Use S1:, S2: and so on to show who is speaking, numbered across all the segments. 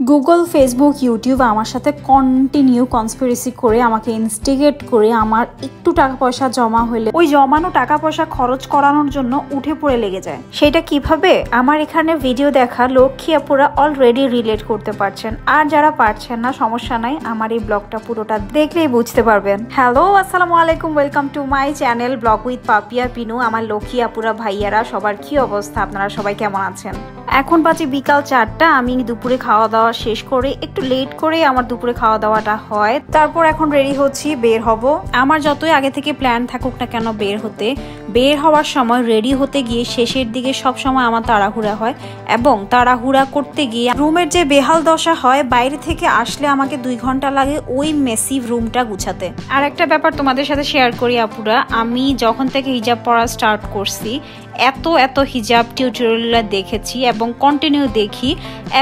S1: Google, Facebook, YouTube আমার সাথে continue conspiracy করে আমাকে ইনস্টিগেট করে আমার একটু টাকা পয়সা জমা হলে ওই জমানো টাকা পয়সা খরচ করানোর জন্য উঠে পড়ে লেগে যায়। সেটা কিভাবে? আমার এখানে ভিডিও দেখা লক্ষ্মী আপুরা অলরেডি রিলেট করতে পারছেন, আর যারা পারছেন না সমস্যা নাই, আমার এই ব্লগটা পুরোটা দেখলেই বুঝতে পারবেন। হ্যালো, আসসালামু আলাইকুম, welcome to my channel blog with Papiya Pinu. আমার লক্ষ্মী আপুরা ভাইয়ারা সবার কি অবস্থা? আপনারা সবাই কেমন আছেন? এখন বাজে বিকাল 4টা। আমি দুপুরে খাওয়া দাওয়া শেষ করে একটু লেট করে আমার দুপুরে খাওয়া দাওয়াটা হয়। তারপর এখন রেডি হচ্ছি, বের হব। আমার যতই আগে থেকে প্ল্যান থাকুক না কেন বের হওয়ার সময় রেডি হতে গিয়ে শেষের দিকে সব সময় আমার তাড়াহুড়া হয়, এবং তাড়াহুড়া করতে গিয়ে রুমের যে বেহাল দশা হয়, বাইরে থেকে আসলে আমাকে 2 ঘন্টা লাগে ওই মেসিভ রুমটা গুছাতে। আর একটা ব্যাপার তোমাদের সাথে শেয়ার করি আপুরা, আমি যখন থেকে হিজাব পরা স্টার্ট করছি এত হিজাব টিউটোরিয়াল দেখেছি এবং কন্টিনিউ দেখি,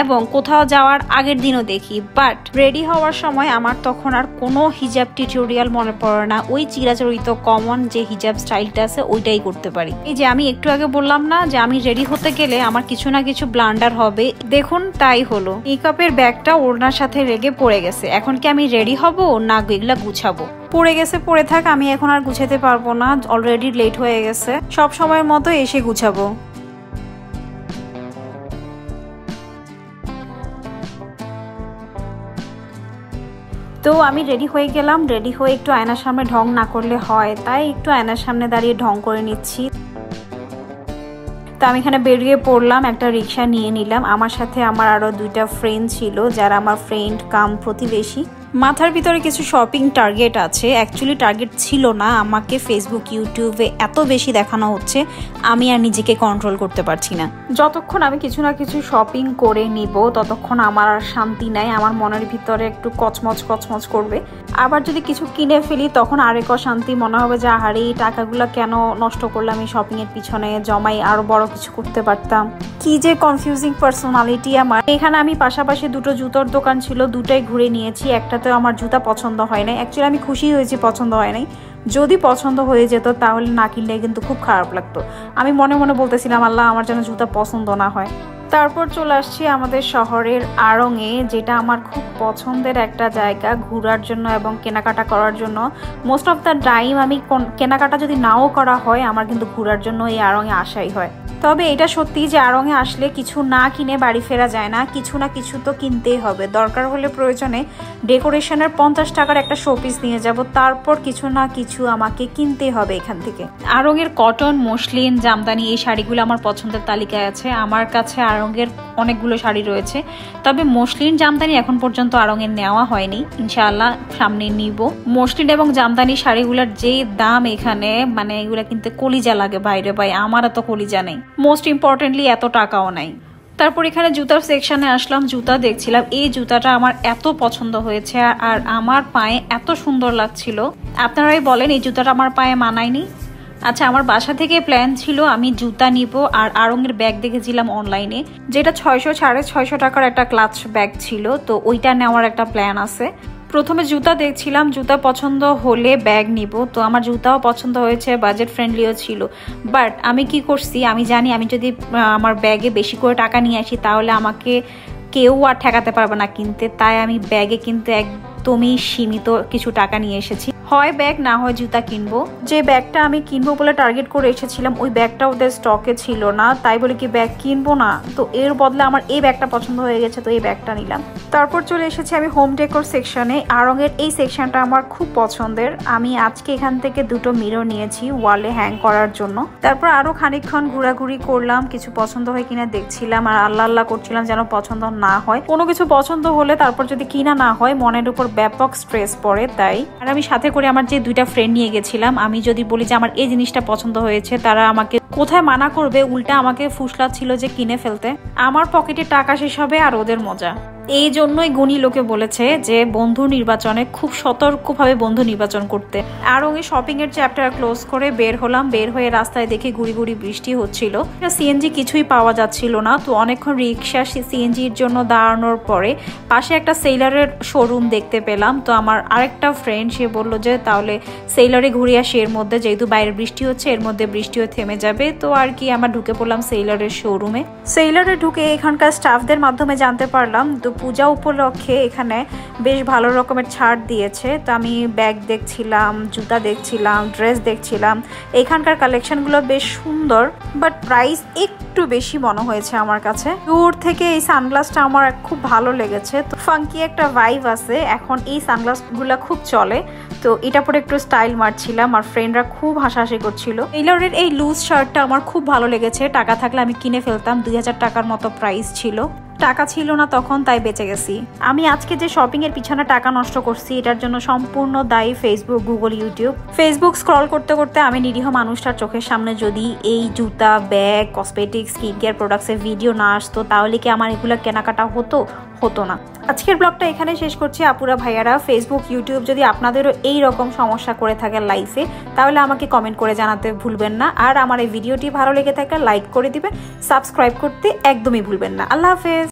S1: এবং কোথাও যাওয়ার আগের দিনও দেখি, বাট রেডি হওয়ার সময় আমার তখন আর কোনো হিজাব টিউটোরিয়াল মনে পড়ে না। ওই চিরাচরিত কমন যে হিজাব স্টাইলটা আছে ওইটাই করতে পারি। এই যে আমি একটু আগে বললাম না যে আমি রেডি হতে গেলে আমার কিছু না কিছু ব্লান্ডার হবে, দেখুন তাই হলো। মেকআপের ব্যাগটা ওড়নার সাথে রেগে পড়ে গেছে। এখন কি আমি রেডি হব না এগুলা গুছাবো? পড়ে গেছে, পড়ে থাক, আমি এখন আর গুছাতে পারবো না, অলরেডি লেট হয়ে গেছে। সব সময়ের মতো এসে গুছাবো। তো আমি রেডি হয়ে গেলাম। রেডি হয়ে একটু আয়নার সামনে ঢং না করলে হয়, তাই একটু আয়নার সামনে দাঁড়িয়ে ঢং করে নিচ্ছি। তো আমি এখানে বেরিয়ে পড়লাম, একটা রিক্সা নিয়ে নিলাম। আমার সাথে আমার আরো 2টা ফ্রেন্ড ছিল, যারা আমার ফ্রেন্ড কাম প্রতিবেশী। মাথার ভিতরে কিছু শপিং টার্গেট আছে, অ্যাকচুয়ালি টার্গেট ছিল না, আমাকে ফেসবুক ইউটিউবে এত বেশি দেখানো হচ্ছে আমি আর নিজেকে কন্ট্রোল করতে পারছি না। যতক্ষণ আমি কিছু না কিছু শপিং করে নিব ততক্ষণ আমার আর শান্তি নাই, আমার মনের ভিতরে একটু কচমচ করবে। আবার যদি কিছু কিনে ফেলি তখন আরেক অশান্তি, মনে হবে যে আহারে এই টাকাগুলো কেন নষ্ট করলাম এই শপিং এর পিছনে, জমাই আরো বড় কিছু করতে পারতাম। কি যে কনফিউজিং পার্সোনালিটি আমার। এখানে আমি পাশাপাশি 2টো জুতোর দোকান ছিল, দুটাই ঘুরে নিয়েছি। একটাতে আমার জুতা পছন্দ হয় নাই, অ্যাকচুয়ালি আমি খুশি হয়েছি পছন্দ হয় নাই। যদি পছন্দ হয়ে যেত তাহলে না কিনলে কিন্তু খুব খারাপ লাগতো। আমি মনে মনে বলতেছিলাম আল্লাহ আমার যেন জুতা পছন্দ না হয়। তারপর চলে আসছি আমাদের শহরের আড়ংয়ে, যেটা আমার খুব পছন্দের একটা জায়গা ঘোরার জন্য এবং কেনাকাটা করার জন্য। মোস্ট অফ দ্য টাইম আমি কেনাকাটা যদি নাও করা হয় আমার কিন্তু ঘোরার জন্য এই আড়ংয়ে আসাই হয়। তবে এটা সত্যি যে আড়ংয়ে আসলে কিছু না কিনে বাড়ি ফেরা যায় না, কিছু না কিছু তো কিনতেই হবে। দরকার হলে প্রয়োজনে ডেকোরেশনের 50 টাকার একটা শোপিস নিয়ে যাব, তারপর কিছু না কিছু আমাকে কিনতে হবে এখান থেকে। আড়ংয়ের কটন, মসলিন, জামদানি এই শাড়িগুলো আমার পছন্দের তালিকায় আছে। আমার কাছে আড়ংয়ের অনেকগুলো শাড়ি রয়েছে, তবে মসলিন জামদানি এখন পর্যন্ত আড়ংয়ের নেওয়া হয়নি, ইনশাআল্লাহ সামনে নিব। মসলিন এবং জামদানি শাড়িগুলোর যে দাম এখানে, মানে এগুলা কিনতে কলিজা লাগে বাইরে ভাই, আমার এত কলিজা নেই। মোস্ট ইম্পর্টেন্টলি এত টাকাও নাই। তারপর এখানে জুতার সেকশনে আসলাম, জুতা দেখছিলাম। এই জুতাটা আমার এত পছন্দ হয়েছে আর আমার পায়ে এত সুন্দর লাগছিল। আপনারাই বলেন এই জুতাটা আমার পায়ে মানায়নি? আচ্ছা, আমার বাসা থেকে প্ল্যান ছিল আমি জুতা নিব, আর আড়ংয়ের ব্যাগ দেখেছিলাম অনলাইনে, যেটা 600-650 টাকার একটা ক্লাচ ব্যাগ ছিল, তো ওইটা নেওয়ার একটা প্ল্যান আছে। প্রথমে জুতা দেখছিলাম, জুতা পছন্দ হলে ব্যাগ নিব। তো আমার জুতাও পছন্দ হয়েছে, বাজেট ফ্রেন্ডলিও ছিল। বাট আমি কি করছি, আমি জানি আমি যদি আমার ব্যাগে বেশি করে টাকা নিয়ে আসি তাহলে আমাকে কেউ আর ঠেকাতে পারবে না কিনতে, তাই আমি ব্যাগে কিন্তু একদমই সীমিত কিছু টাকা নিয়ে এসেছি। হয় ব্যাগ না হয় জুতা কিনবো। যে ব্যাগটা আমি কিনবো বলে টার্গেট করে এসেছিলাম ওই ব্যাগটা ওদের স্টকে ছিল না, তাই বলে কি ব্যাগ কিনবো না? তো এর বদলে আমার এই ব্যাগটা পছন্দ হয়ে গেছে, তো এই ব্যাগটা নিলাম। তারপর চলে এসেছি আমি হোম ডেকোর সেকশনে। আড়ংয়ের এই সেকশনটা আমার খুব পছন্দের। আমি আজকে এখান থেকে 2টো মিরর নিয়েছি ওয়ালে হ্যাং করার জন্য। তারপর আরো খানিকক্ষণ ঘোরাঘুরি করলাম, কিছু পছন্দ হয় কিনা দেখছিলাম আর আল্লাহ করছিলাম যেন পছন্দ না হয়। কোনো কিছু পছন্দ হলে তারপর যদি কিনা না হয় মনের উপর ব্যাপক স্ট্রেস পড়ে, তাই। আর আমি সাথে করে আমার যে 2টা ফ্রেন্ড নিয়ে গেছিলাম, আমি যদি বলি যে আমার এই জিনিসটা পছন্দ হয়েছে, তারা আমাকে কোথায় মানা করবে, উল্টা আমাকে ফুসলাচ্ছিল যে কিনে ফেলতে। আমার পকেটে টাকা শেষ হবে আর ওদের মজা। এই জন্যই গুণী লোকে বলেছে যে বন্ধু নির্বাচনে খুব সতর্কভাবে বন্ধু নির্বাচন করতে। আড়ংয়ে শপিং এর চ্যাপ্টার ক্লোজ করে বের হলাম। বের হয়ে রাস্তায় দেখে গুড়ি বৃষ্টি হচ্ছিল, সিএনজি কিছুই পাওয়া যাচ্ছিল না। তো অনেকক্ষণ রিক্সা সিএনজির জন্য দাঁড়ানোর পরে পাশে একটা সেলারের শোরুম দেখতে পেলাম। তো আমার আরেকটা ফ্রেন্ড সে বললো যে তাহলে সেলারে ঘুরে আসি এর মধ্যে, যেহেতু বাইরে বৃষ্টি হচ্ছে এর মধ্যে বৃষ্টিও থেমে যাবে। যাবে। তো আর কি আমরা ঢুকে পড়লাম সেইলরের শোরুমে। সেইলরে ঢুকে এখানকার স্টাফদের মাধ্যমে জানতে পারলাম তো পূজা উপলক্ষে এখানে বেশ ভালো রকমের ছাড় দিয়েছে। তো আমি ব্যাগ দেখছিলাম, জুতা দেখছিলাম, ড্রেস দেখছিলাম। এখানকার কালেকশনগুলো বেশ সুন্দর, বাট প্রাইস একটু বেশি মনে হয়েছে আমার কাছে। দূর থেকে এই সানগ্লাসটা আমার খুব ভালো লেগেছে। তো ফাঙ্কি একটা ভাইব আছে, এখন এই সানগ্লাসগুলো খুব চলে। তো এটা পরে একটু স্টাইল মারছিলাম, আর ফ্রেন্ডরা খুব হাসাহাসি করছিল। টেইলরের এই লুজ শার্টটা আমার খুব ভালো লেগেছে, টাকা থাকলে আমি কিনে ফেলতাম। 2000 টাকার মতো প্রাইস ছিল, টাকা ছিল না তখন, তাই বেঁচে গেছি। আমি আজকে যে শপিং এর পিছনে টাকা নষ্ট করছি এটার জন্য সম্পূর্ণ দায়ী Facebook, Google, YouTube. Facebook scroll করতে করতে আমি নিরীহ মানুষটার চোখের সামনে যদি এই জুতা, ব্যাগ, কসমেটিক্স, স্কিন কেয়ার প্রোডাক্টসের ভিডিও না আসতো তাহলে কি আমার এগুলো কেনাকাটা হতো না। আজকের ব্লগটা এখানে শেষ করছি। আপুরা ভাইয়ারা, ফেসবুক, ইউটিউব যদি আপনাদেরও এই রকম সমস্যা করে থাকে লাইফে, তাহলে আমাকে কমেন্ট করে জানাতে ভুলবেন না। আর আমার এই ভিডিওটি ভালো লেগে থাকলে লাইক করে দিবেন, সাবস্ক্রাইব করতে একদমই ভুলবেন না। আল্লাহ হাফেজ।